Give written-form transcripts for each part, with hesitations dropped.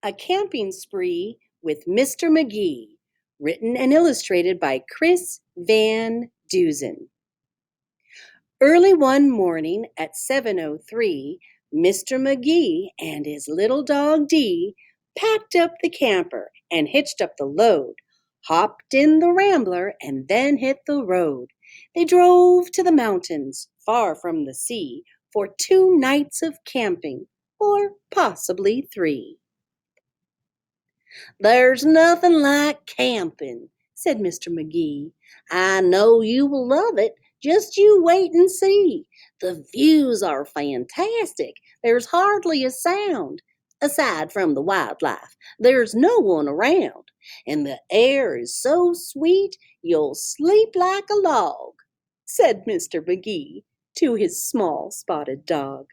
A Camping Spree with Mr. Magee, written and illustrated by Chris Van Dusen. Early one morning at 7:03, Mr. Magee and his little dog Dee packed up the camper and hitched up the load, hopped in the Rambler, and then hit the road. They drove to the mountains, far from the sea, for 2 nights of camping, or possibly 3. "There's nothing like camping," said Mr. Magee. "I know you will love it. Just you wait and see. The views are fantastic. There's hardly a sound. Aside from the wildlife, there's no one around. And the air is so sweet you'll sleep like a log," said Mr. Magee to his small spotted dog.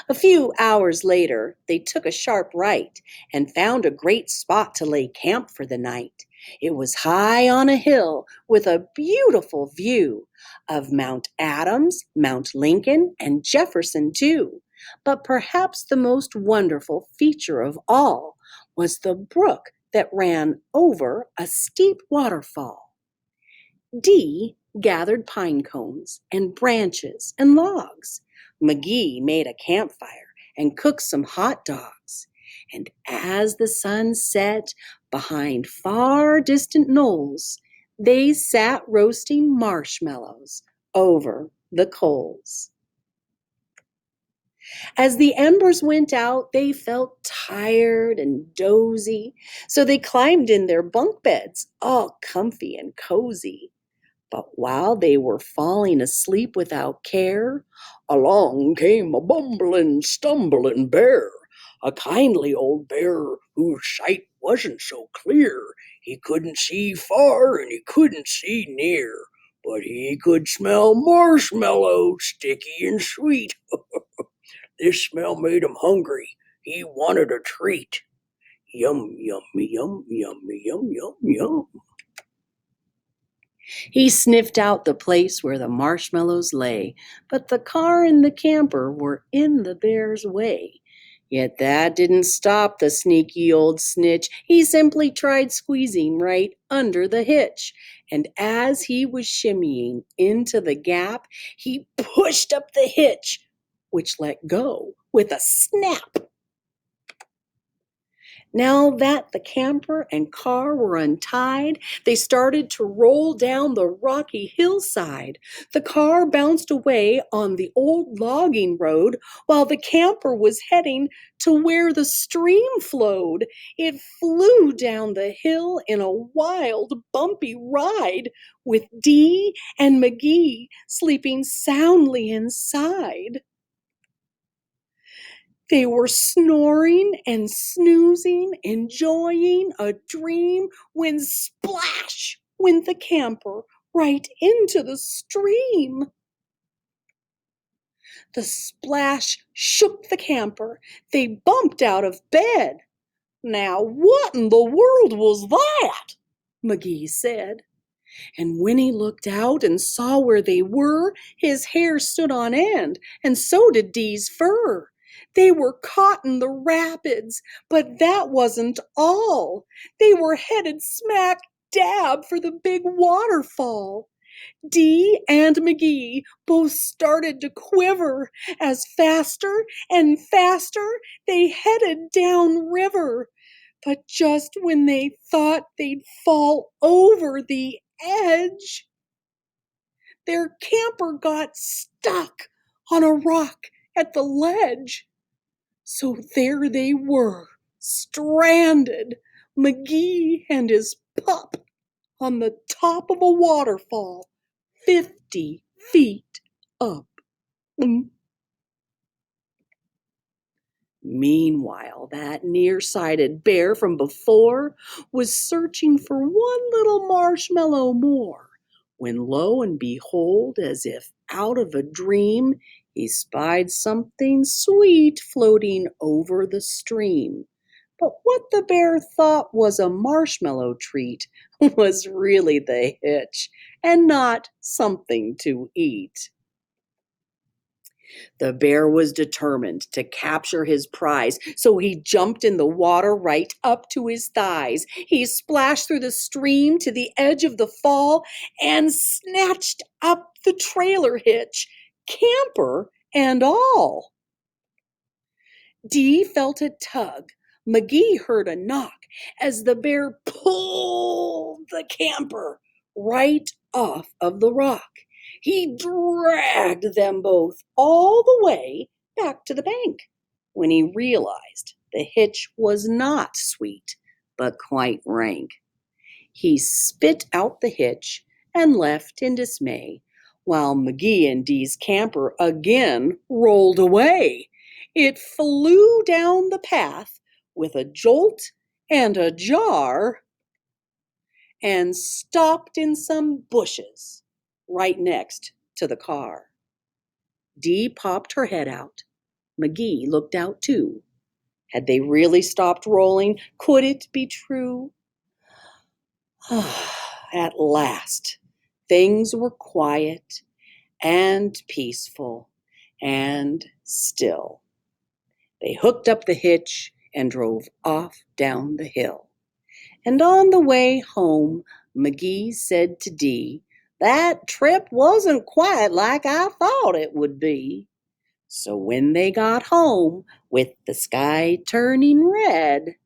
A few hours later, they took a sharp right and found a great spot to lay camp for the night. It was high on a hill with a beautiful view of Mount Adams, Mount Lincoln, and Jefferson too. But perhaps the most wonderful feature of all was the brook that ran over a steep waterfall. Dee gathered pine cones and branches and logs. Magee made a campfire and cooked some hot dogs. And as the sun set behind far distant knolls, they sat roasting marshmallows over the coals. As the embers went out, they felt tired and dozy, so they climbed in their bunk beds, all comfy and cozy. But while they were falling asleep without care, along came a bumbling, stumbling bear, a kindly old bear whose sight wasn't so clear. He couldn't see far and he couldn't see near, but he could smell marshmallow, sticky and sweet. This smell made him hungry. He wanted a treat. Yum, yum, yum, yum, yum, yum, yum. He sniffed out the place where the marshmallows lay, but the car and the camper were in the bear's way. Yet that didn't stop the sneaky old snitch. He simply tried squeezing right under the hitch. And as he was shimmying into the gap, he pushed up the hitch, which let go with a snap. Now that the camper and car were untied, they started to roll down the rocky hillside. The car bounced away on the old logging road, while the camper was heading to where the stream flowed. It flew down the hill in a wild, bumpy ride, with Dee and Magee sleeping soundly inside. They were snoring and snoozing, enjoying a dream, when splash went the camper right into the stream. The splash shook the camper. They bumped out of bed. "Now what in the world was that?" Magee said. And when he looked out and saw where they were, his hair stood on end, and so did Dee's fur. They were caught in the rapids, but that wasn't all. They were headed smack dab for the big waterfall. Dee and Magee both started to quiver as faster and faster they headed downriver. But just when they thought they'd fall over the edge, their camper got stuck on a rock at the ledge. So there they were, stranded, Magee and his pup, on the top of a waterfall, 50 feet up. Meanwhile, that nearsighted bear from before was searching for one little marshmallow more, when lo and behold, as if out of a dream, he spied something sweet floating over the stream. But what the bear thought was a marshmallow treat was really the hitch, and not something to eat. The bear was determined to capture his prize, so he jumped in the water right up to his thighs. He splashed through the stream to the edge of the fall and snatched up the trailer hitch, camper and all. Dee felt a tug. Magee heard a knock as the bear pulled the camper right off of the rock. He dragged them both all the way back to the bank when he realized the hitch was not sweet, but quite rank. He spit out the hitch and left in dismay, while Magee and Dee's camper again rolled away. It flew down the path with a jolt and a jar and stopped in some bushes right next to the car. Dee popped her head out. Magee looked out too. Had they really stopped rolling? Could it be true? At last, things were quiet and peaceful and still. They hooked up the hitch and drove off down the hill. And on the way home, Magee said to Dee, "That trip wasn't quite like I thought it would be." So when they got home, with the sky turning red,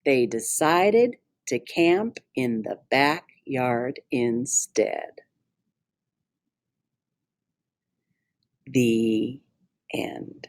they decided to camp in the backyard instead. The end.